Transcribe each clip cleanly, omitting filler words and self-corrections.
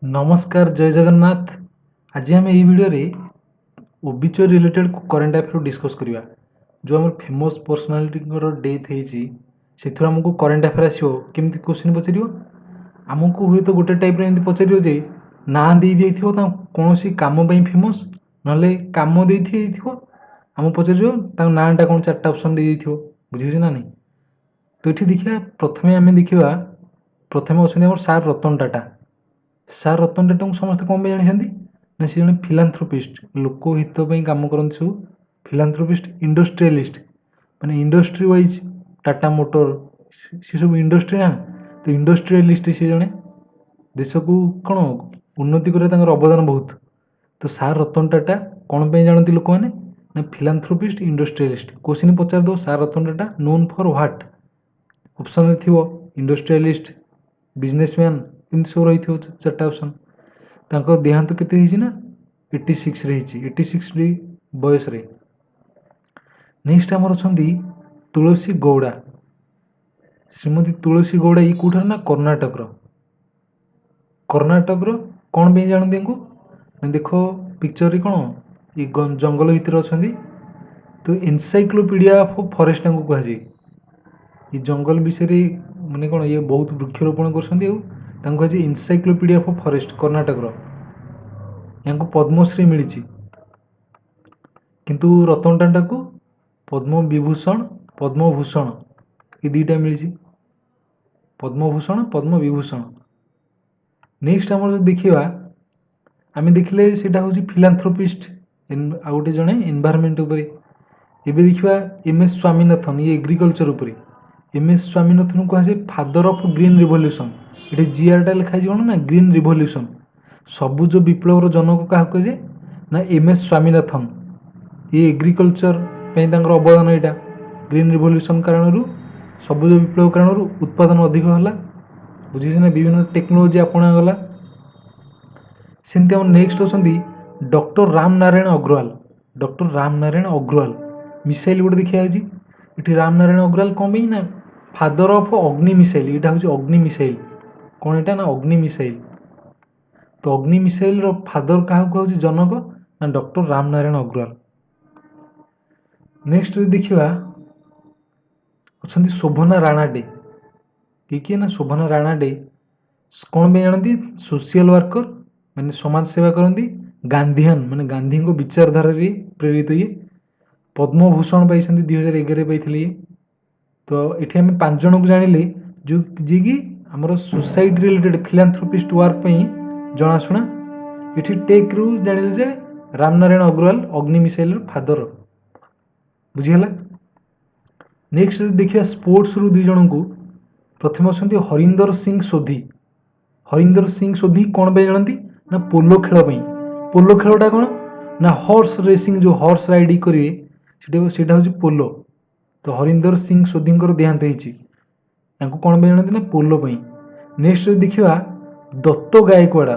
नमस्कार जय जगन्नाथ। आज आम यही video obituary related current affair discuss करवा। जो आम फेमस पर्सनालीटी डेथ होती आमको करेन्ट अफेयर आसो केमती क्वेश्चन पचार आमको हुए तो गोटे टाइप एमती पचार जे ना दे कौन सी कम फेमस ना कम दे आम पचार नाटा कौन चार्टा ऑप्शन दे बुझे ना नहीं। तो ये देखा प्रथम आम देखा प्रथम अच्छा सार रतन टाटा। सार रतन टाटा को समस्त कौन जानी ना सी जन फिलांथ्रोपिस्ट लोकहित कम करते सब फिलांथ्रोपिस्ट इंडस्ट्रियलिस्ट माने इंडस्ट्री वाइज टाटा मोटर सी सब इंडस्ट्री ना तो इंडस्ट्रियलिस्ट सी जड़े देश को कौन उन्नति कर अवदान बहुत। तो सार रतन टाटा कौन जानती लोक मैंने ना फिलांथ्रोपिस्ट इंडस्ट्रियलिस्ट। क्वेश्चन पचार दो सार Ratan Tata known for what option थी इंडस्ट्रियलिस्ट बिजनेसमैन इमती सब रही चार्टा ऑप्शन। देहांत के ना 86 रही 86 बयस। नेक्स्ट आमर अच्छा तुलसी गौड़ा। श्रीमती तुलसी गौड़ा ये कौटार ना कर्णाटक कौन पे जानते देख पिक्चर कौन ये जंगल भितर अच्छा तो एनसाइक्लोपीडिया ऑफ फॉरेस्ट कहुए। ये जंगल विषय माने कौन ये बहुत वृक्षरोपण कर एनसाइक्लोपीडिया ऑफ फॉरेस्ट कर्णाटक या पद्मश्री मिली किंतु रतन टाटा को पद्म विभूषण पद्मभूषण ये दुईटा मिली पद्मभूषण पद्म विभूषण। नेक्स्ट आम देखा आम देखले से फिलांथ्रोपिस्ट आ गए जड़े एनवायरमेंट एवं देखा एम एस स्वामीनाथन ये एग्रिकल्चर उपरे। एम एस स्वामीनाथन को कहुए फादर ऑफ ग्रीन रिवोल्यूशन। ये जीआरटा लिखाई कौन ना ग्रीन रिवोल्यूशन सबुज विप्लवर जनक क्या कहे ना एम एस स्वामीनाथन। ये एग्रिकल्चर अवदान यहाँ ग्रीन रिवोल्यूशन कारण सबुज विप्लव कारण उत्पादन अधिक है बुझे ना विभिन्न टेक्नोलोजी आपणागला। सेमती आम नेक्स्ट अच्छा doctor Ram Narayan Agrawal. Doctor Ram Narayan Agrawal missile गोटे देखा ये राम नारायण अग्रवाल कौन पे ना फादर ऑफ अग्नि मिसाइल। यहाँ हूँ अग्नि मिसाइल कौन यहाँ ना अग्नि मिसाइल। तो अग्नि मिसाइल फादर क्या कहूँ जनक ना डॉक्टर राम नारायण अग्रवाल। नेक्स्ट देखा अच्छा शोभना राणा डे किए ना शोभना राणा डे कौन पे जानती सोशल वर्कर माने समाज सेवा करती गांधीयन माने गांधी को विचारधारा प्रेरित ये पद्मभूषण पाई 2011 पाई। तो ये आम 5 जन को जानिले जो जी कि आमर सोसाइटी रिलेटेड फिलांथ्रोपिस्ट वर्क जनाशुना। ये टेक रु जानिले जे रामनारायण अग्रवाल अग्नि मिसाइल फादर बुझीगला। नेक्स्ट देखिए स्पोर्ट्स रु 2 जन को प्रथम अच्छा हरिंदर सिंह सोधी। हरिंदर सिंह सोधी कौन पे जानती ना पोलो खेल। पोलो खेलटा कौन ना हॉर्स रेसिंग जो हॉर्स राइडिंग करेंगे हूँ पोलो। तो हरिंदर सिंह सोधी देहांत होती कौन पे जानती ना पोलो। नेक्स्ट देखा दत्त गायकवाड़।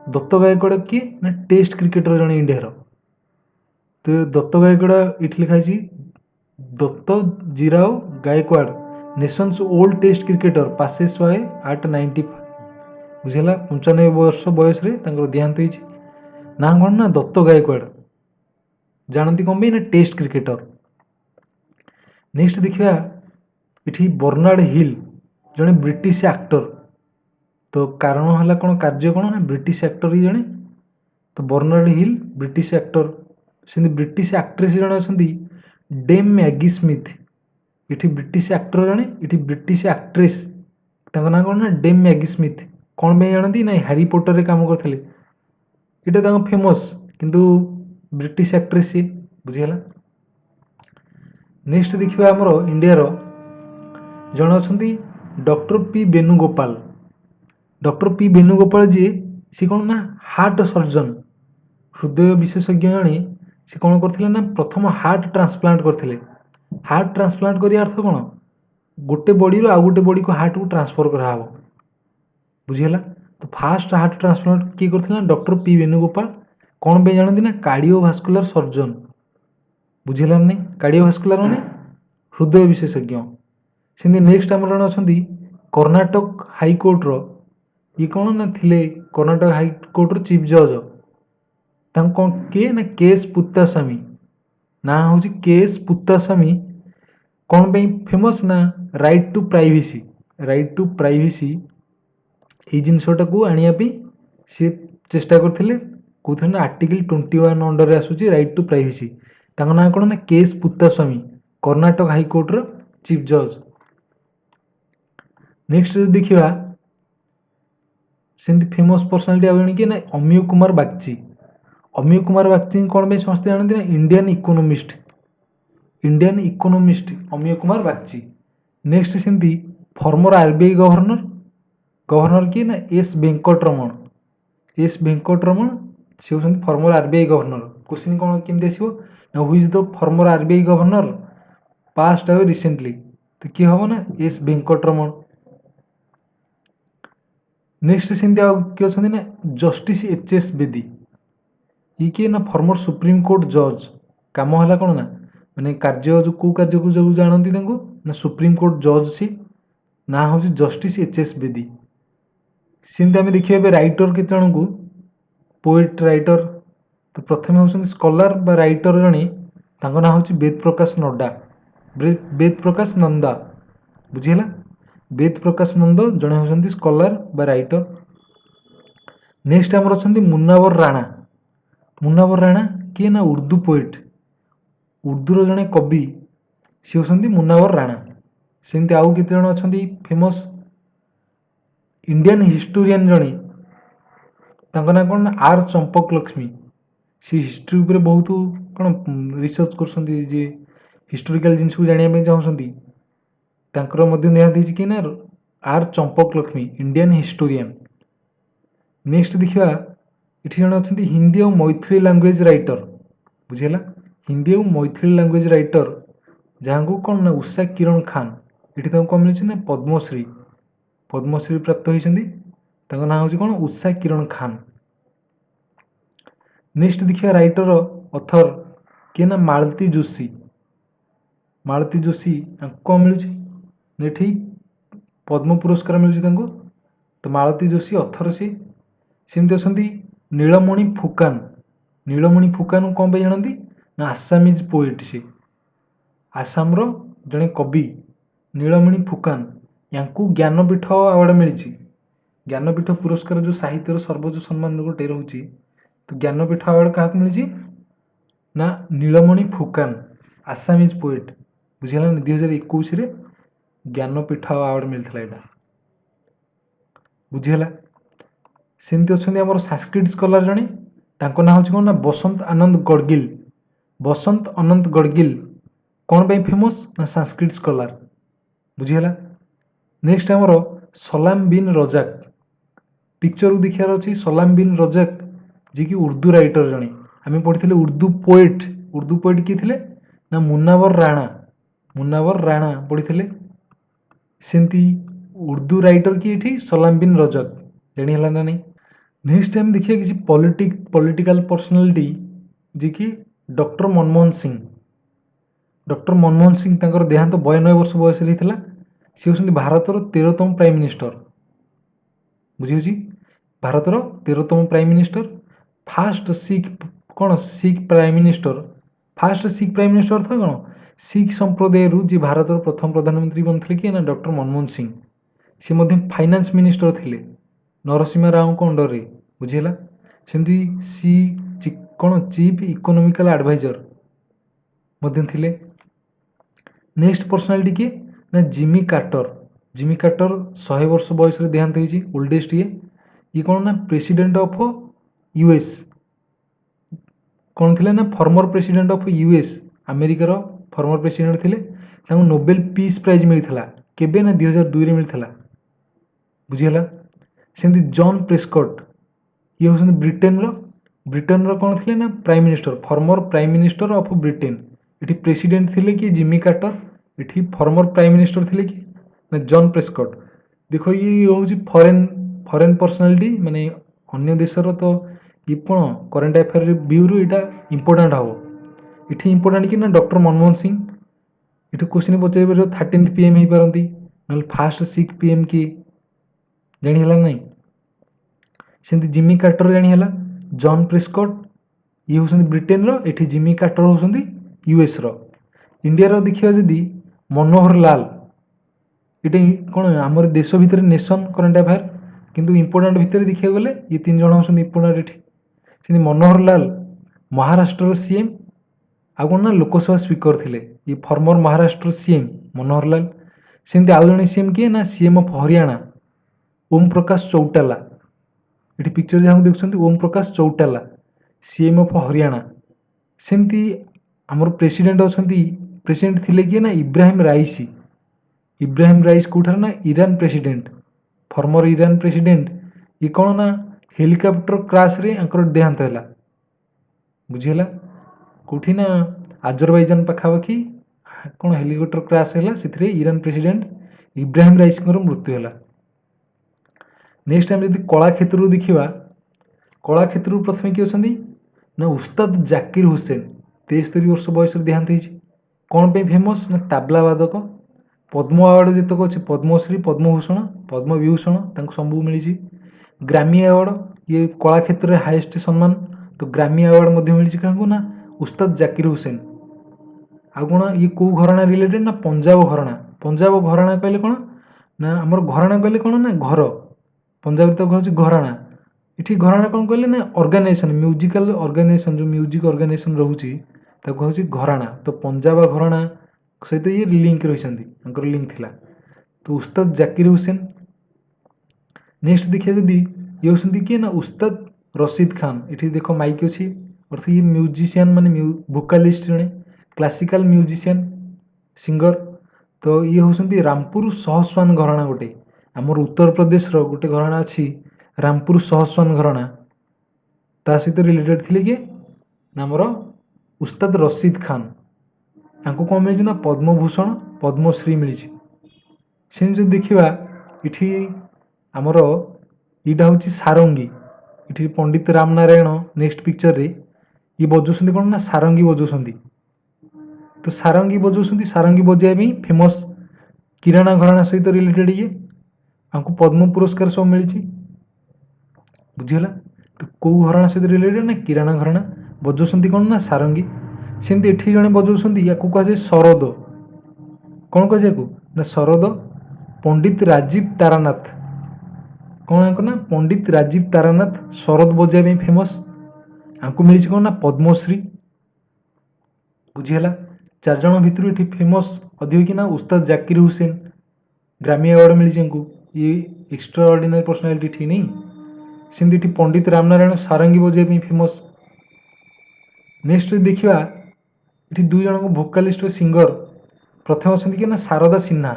दत्त गायकवाड़ किए ना टेस्ट क्रिकेटर जन इंडिया। तो दत्त गायकवाड़ ये लिखाई Dattajirao Gaekwad nation's old test cricketer passes away at 95 बुझेगा 95 वर्ष बयस देहांत होती ना कौन ना दत्त गायकवाड़ जानती कौन ना टेस्ट क्रिकेटर। नेक्स्ट देखा ये बर्नार्ड हिल जड़े ब्रिटिश एक्टर। तो कारण है कौन कार्य कौन ना ब्रिटिश एक्टर ही जड़े। तो बर्नार्ड हिल ब्रिटिश एक्टर से ब्रिटिश एक्ट्रेस जड़े अच्छा डेम मैगी स्मिथ। ये ब्रिटिश एक्टर जड़े ये ब्रिटिश एक्ट्रेस ना कौन ना डेम मैगी स्मिथ कौन पे जानती ना हैरी पॉटर रे काम करते ये फेमस किंतु ब्रिटिश एक्ट्रेस सी बुझीगला। नेक्स्ट देखिए आमर इंडिया जन अच्छा doctor P Venugopal. Doctor P Venugopal ji सी कौन ना हार्ट सर्जन हृदय विशेषज्ञ जड़े सी कौन करते ना प्रथम हार्ट ट्रांसप्लांट करते। हार्ट ट्रांसप्लांट कर अर्थ कौन गोटे बॉडी आउ गोटे बॉडी को हार्ट को ट्रांसफर कराव बुझीगला। तो फास्ट हार्ट ट्रांसप्लांट किए करते डॉक्टर पी वेणुगोपाल कौन पे जानती ना कार्डियोभास्कुलर सर्जन बुझीगला नहीं। कार्डियोभास्कुलर माने हृदय विशेषज्ञ। सेमती नेक्स्ट आम जन अच्छा कर्णाटक हाईकोर्टर ये कौन ना थिले कर्णाटक हाईकोर्टर चीफ जज कौन किए ना केएस पुत्तास्वामी ना हूँ केएस पुत्तास्वामी कौन पे फेमस ना राइट टू प्राइवेसी ये जिनसटा को आने सी चेष्टा करते कौन ना आर्टिकल 21 अंडर आसूँ राइट टू प्राइवेसी ना कौन ना केएस पुत्तास्वामी कर्णाटक हाईकोर्टर चीफ जज। नेक्स्ट जो देखा सेमती फेमस पर्सनालीटी आ जन कि ना अमिय कुमार बागची कौन पे समस्ते जानते ना Indian economist Amiya Kumar Bagchi. Next सेमती फॉर्मर आरबीआई गवर्नर किए ना एस वेंकटरमण से होती फॉर्मर आरबीआई गवर्नर। क्वेश्चन कौन केमती आसो ना who is the former RBI governor past आवे रिसेंटली तो किए हम ना एस वेंकटरमण। नेक्स्ट सेमती किए अच्छा ना जस्टिस एच.एस. बेदी ये किए ना फॉर्मर सुप्रीम कोर्ट जज कम है कौन ना माने कार्य जो कार्य को जो जानती ना सुप्रीम कोर्ट जज सी ना हूँ जस्टिस एच.एस. बेदी। सेमती आम देखिए राइटर केत जन को पोएट राइटर तो प्रथम हूँ स्कॉलर बा राइटर जड़े ना हूँ वेद प्रकाश नंदा बुझीगला वेद प्रकाश नंद जड़े होती स्कॉलर बा राइटर। नेक्स्ट आमर अच्छा मुन्नावर राणा किए ना उर्दू पोएट उर्दूर जड़े कवि सी होती मुन्नावर राणा। सेमती आउ केते जण अच्छा फेमस इंडियन हिस्टोरियन जड़े ना कौन ना आर चंपक लक्ष्मी सी हिस्ट्री उपर बहुत कौन रिसर्च कर हिस्टोरिकल जिनस को जानापी चाहती देती कि ना R Champak Lakshmi Indian historian. Next देखा ये जन अच्छा हिंदी और मैथिली लैंग्वेज राइटर बुझेगा हिंदी और मैथिली लैंग्वेज राइटर जहाँ को कौन ना उषा किरण खान ये कौन मिली ना पद्मश्री प्राप्त होती ना हूँ कौन उषा किरण खान। नेक्स्ट देखिए राइटर अथर किए ना मालती जोशी कौन मिलूँ पद्म पुरस्कार मिलूँ तो मालती जोशी अथर सी सेमती अच्छा नीलमणि फुकान कौन पे जानती ना आसामीज पोएट से आसाम जड़े कवि नीलमणि फुकान या ज्ञानपीठ अवार्ड मिली ज्ञानपीठ पुरस्कार जो साहित्यर सर्वोच्च सम्मान गोटे रोचे तो ज्ञानपीठ अवार्ड क्या मिली ना नीलमणि Phukan Assamese poet बुझीगला 2021 Jnanpith award मिलता है बुझीगला। सेमती अच्छा संस्कृत स्कॉलर जड़े ना हूँ कौन ना बसंत अनंत गड़गिल कौन पे फेमस ना संस्कृत स्कॉलर बुझीगला। नेक्स्ट आमर सलाम बिन रजाक पिक्चर को देखार अच्छी सलाम बिन रजाक जी कि उर्दू राइटर जड़े आम पढ़ी उर्दू पोएट किए थे ना मुन्नावर राणा पढ़ी सेमती उर्दू राइटर किए सलाम बिन रजाक जानी है ना नहीं। नेक्स्ट टाइम देखिए किसी पॉलिटिकल पर्सनालिटी जी कि डॉक्टर मनमोहन सिंह देहांत 92 वर्ष बयस होता सी होती भारतर 13तम प्राइम मिनिस्टर बुझी भारतर 13तम prime minister first Sikh prime minister था कौन सिख संप्रदाय जी भारतर प्रथम प्रधानमंत्री बनते कि ना डॉक्टर मनमोहन सिंह सी फाइनेंस मिनिस्टर थे नरसिम्हा राव को अंडर रे बुझीगला सेमती सी कौन चीफ इकोनॉमिकल एडवाइजर थे। नेक्स्ट पर्सनालिटी किए ना जिमी कार्टर 100 वर्ष बयस देहांत होती ओल्डेस्ट ये कौन ना प्रेसिडेंट ऑफ यूएस कौन थे ना फॉर्मर प्रेसिडेंट ऑफ यूएस अमेरिकार फॉर्मर प्रेसिडेंट थे नोबेल पीस प्राइज मिलता केबे ना 2002 मिलता बुझीगला। सेमती जॉन प्रेस्कट ये होती ब्रिटेन कौन थे ना prime minister former prime minister of Britain ये प्रेसिडेंट थे कि जिमी कार्टर ये फॉर्मर प्राइम मिनिस्टर थे कि ना जॉन प्रेस्कट। देखो ये हूँ फॉरेन पर्सनालिटी माने अन्य देशर तो ये कौन करेन्ट अफेयर व्यू रु यहाँ इंपोर्टाट हम ये इंपोर्टाट कि ना डॉक्टर मनमोहन सिंह ये क्वेश्चन पचार पार 13th PM हो पारती ना फास्ट सिख PM किए जानी है नहीं। सेमती जिमी कार्टर जानीला जॉन प्रेस्कॉट ये होउछन्ती ब्रिटेन रो एठी जिमी कार्टर होउछन्ती यूएस रो इंडिया रो देखिबा जदी मनोहर लाल एटा कोन हमर देश भितर नेशन करंट अफेयर किंतु इंपोर्टेंट भितर देखिया गले ये तीन जण होउछन्ती इंपोर्टेंट एठी सेमती मनोहर लाल महाराष्ट्र रो सीएम आ कोन ना लोकसभा स्पीकर थिले ये फॉर्मर महाराष्ट्र सीएम मनोहर लाल सेमती आउ जणे सीएम किए ना सीएम ऑफ हरियाणा ओम प्रकाश चौटाला ये पिक्चर जहाँ देखुं ओम प्रकाश चौटाला सीएम ऑफ हरियाणा सेमती आमर प्रेसिडेंट अच्छा प्रेसिडेंट थिले किए ना इब्राहिम राइस कौठार ना Iran president farmer Iran president ये कौन ना हेलिकॉप्टर क्रैश रे अंकर देहांत है बुझीला कौटी ना आजरबाईजान पाखापाखि कौन हेलिकॉप्टर क्रैश है से ईरान प्रेसिडेंट इब्राहिम राइस मृत्यु है। नेक्स्ट टाइम जब कला क्षेत्र देखा कला क्षेत्र प्रथम किए अच्छा ना उस्ताद जाकिर हुसैन 73 वर्ष बयस देहांत होती कौन पे फेमस ना ताबला वादक पद्म अवार्ड जितक अच्छे पद्मश्री पद्मभूषण पद्मविभूषण सब मिली ग्रामी अवार्ड ये कला क्षेत्र में हाईएस्ट सम्मान तो ग्रामी अवार्ड मिली क्या ना उस्ताद जाकिर हुसैन आ कौन ये कौ घराना रिलेटेड ना पंजाब घराना कहले कौन ना आमर घराना कहले कौन ना घर पंजाब तो कह घराना इठी घराना कौन कहले ना ऑर्गेनाइजेशन म्यूजिकल ऑर्गेनाइजेशन जो म्यूजिक ऑर्गेनाइजेशन रोचे कहूँ घराना तो पंजाब घराना सहित ये लिंक रही लिंक थिला तो उस्ताद जाकिर हुसैन। नेक्स्ट देखिए जदि ये होती किए ना उस्ताद रशीद खान ये देख माइक अच्छी अर्थ ये म्यूजिशियन माने वोकालिस्ट जड़े क्लासिकल म्यूजिशियन सिंगर तो ये होती रामपुर सहस्वान घराना गोटे आमर उत्तर प्रदेश रो गोटे घराना अच्छी रामपुर सहस्वान घराना ता सहित रिलेटेड थिले किए ना आमर उस्ताद रशीद खान आपको कौन मिली ना पद्मभूषण पद्मश्री मिली से जो देखा इठी आमर यहाँ हूँ सारंगी इठी पंडित राम नारायण नेक्स्ट पिक्चर रे ये बजाऊँ कौन ना सारंगी बजाऊँ तो सारंगी बजाऊँ सारंगी बजाई फेमस किराणा घराना सहित रिलेटेड ये आपको पद्म पुरस्कार सब मिली बुझीगला तो कौ घराना सहित रिलेटेड ना किराणा घराना बजाऊँ कौन ना सारंगी सेमती एठी जड़े बजाऊँ या कहुए शरद कौन कह ना शरद पंडित राजीव तारानाथ कौन ना पंडित राजीव तारानाथ शरद बजाई फेमस आपको मिली कौन ना पद्मश्री बुझीगला चार जन भितर ये फेमस अधिक कि ना उस्ताद जाकिर हुसैन ग्रामी अवार्ड मिली ये एक्स्ट्रा ऑर्डिनरी पर्सनालिटी ठीक नहीं सेमती पंडित राम नारायण सारंगी बजाई फेमस। नेक्स्ट देखा ये दुई जन भोकालिस्ट सिंगर प्रथम अच्छा कि ना शारदा सिन्हा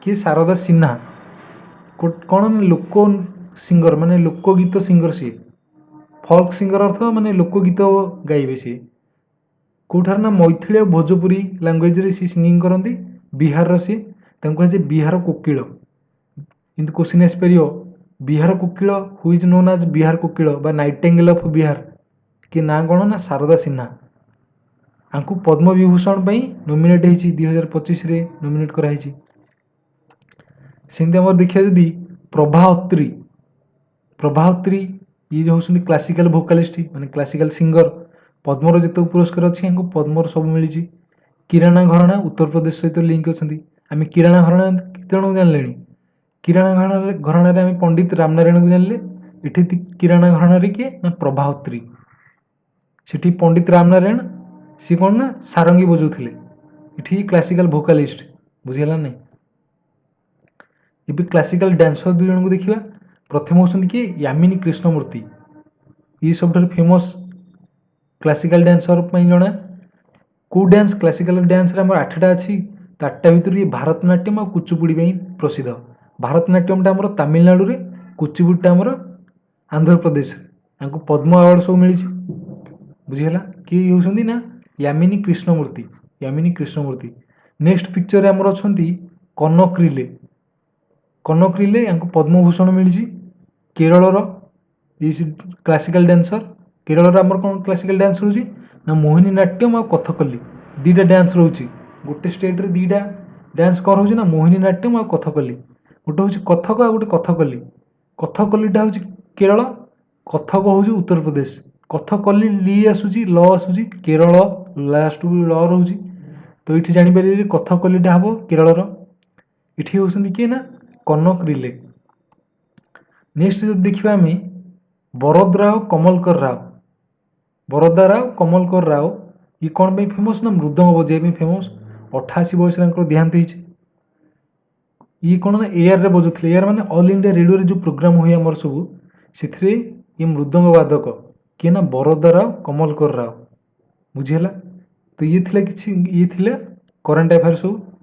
किए शारदा सिन्हा कौन ना लोक सिंगर माने लोकगीत सिंगर सी फल्क सिंगर अर्थ माने लोकगीत गाइबे सी कौठार ना मैथिली और भोजपुरी लैंग्वेज रे सी सिंगिंग करती बिहार सी कहे बिहार कोकिल किंतु क्वेश्चन आसपर Bihar Kokil who is known as Bihar Kokil बा नाइटेंगेल ऑफ बिहार कि ना कौन ना शारदा सिन्हा आपको पद्म विभूषण नॉमिनेट होती 2025 रे नॉमिनेट कराई सेमती आम देखिए जदि प्रभा अत्री ये जो होती क्लासिकल भोकालिस्ट माने क्लासिकल सिंगर पद्मर जिते पुरस्कार अच्छी पद्मर सब मिली किराणा घराना उत्तर प्रदेश सहित लिंक अच्छा आम किराणा घराना केत जन जानले किराणा घराना आम पंडित रामनारायण को जानले इठी किराणा घराना किए ना प्रभा अत्री सेठी पंडित रामनारायण सी कौन ना सारंगी बजाऊले इठी क्लासिकल भोकालिस्ट बुझीगला नहीं। ये क्लासिकल डांसर दुई जन को देखा प्रथम होती किए यामिनी कृष्णमूर्ति ये सब फेमस क्लासिकल डांसर जना कौ डांस क्लासिकल डांस रे 8टा अच्छी तो 8टा भितर ये भारतनाट्यम और कुचिपुड़ी प्रसिद्ध भारतनाट्यम टा आमर तमिलनाडु रे कुचिपुड़ी आमर आंध्र प्रदेश आपको पद्म अवार्ड सब मिली बुझीगला किए होती ना यामिनी कृष्णमूर्ति। नेक्स्ट पिक्चर आमर अच्छा कनक रिले यहाँ पद्मभूषण मिली केरल क्लासिकल डांसर केरल आमर कौन क्लासिकल डांस रोचे ना मोहिनी नाट्यम और कथकली दीटा डांस रोचे गोटे स्टेट रे दीटा डांस कौन रोचे ना मोहिनी नाट्यम और कथकली गोटे हूँ कथक आ गोटे कथकलीटा हूँ केरल କଥକ ହେଉଛି ଉତ୍ତରପ୍ରଦେଶ, କଥକଲି ଲି ଆସୁଛି, ଲ ଆସୁଛି, କେରଳ ଲାଷ୍ଟକୁ ଲ ରହୁଛି। ତ ଏଇଠି ଜାଣିପାରିବେ ଯେ କଥକଲିଟା ହେବ କେରଳର। ଏଠି ହେଉଛନ୍ତି କିଏ ନା କନକ ରିଲେ। ନେକ୍ସଟ ଯଦି ଦେଖିବା ଆମେ ବରଦରାଓ କମଲକର ରାଓ, ବରୋଦା ରାଓ କମଲକର ରାଓ, ଇଏ କ'ଣ ପାଇଁ ଫେମସ୍ ନା ମୃଦଙ୍ଗ ବଜାଇବା ପାଇଁ ଫେମସ୍। 88 ବୟସରେ ତାଙ୍କର ଦେହାନ୍ତ ହେଇଛି। ଇଏ କ'ଣ ନା ଏୟାରରେ ବଜୁଥିଲେ, ଏୟାର ମାନେ ଅଲ୍ ଇଣ୍ଡିଆ ରେଡ଼ିଓରେ ଯେଉଁ ପ୍ରୋଗ୍ରାମ ହୁଏ ଆମର ସବୁ, ସେଥିରେ ଇଏ ମୃଦଙ୍ଗ ବାଦକ କିଏ ନା ବରୋଦା ରାଓ କମଲକର ରାଓ। ବୁଝିହେଲା। ତ ଇଏ ଥିଲା କରେଣ୍ଟ ଆଫେୟାର ସବୁ।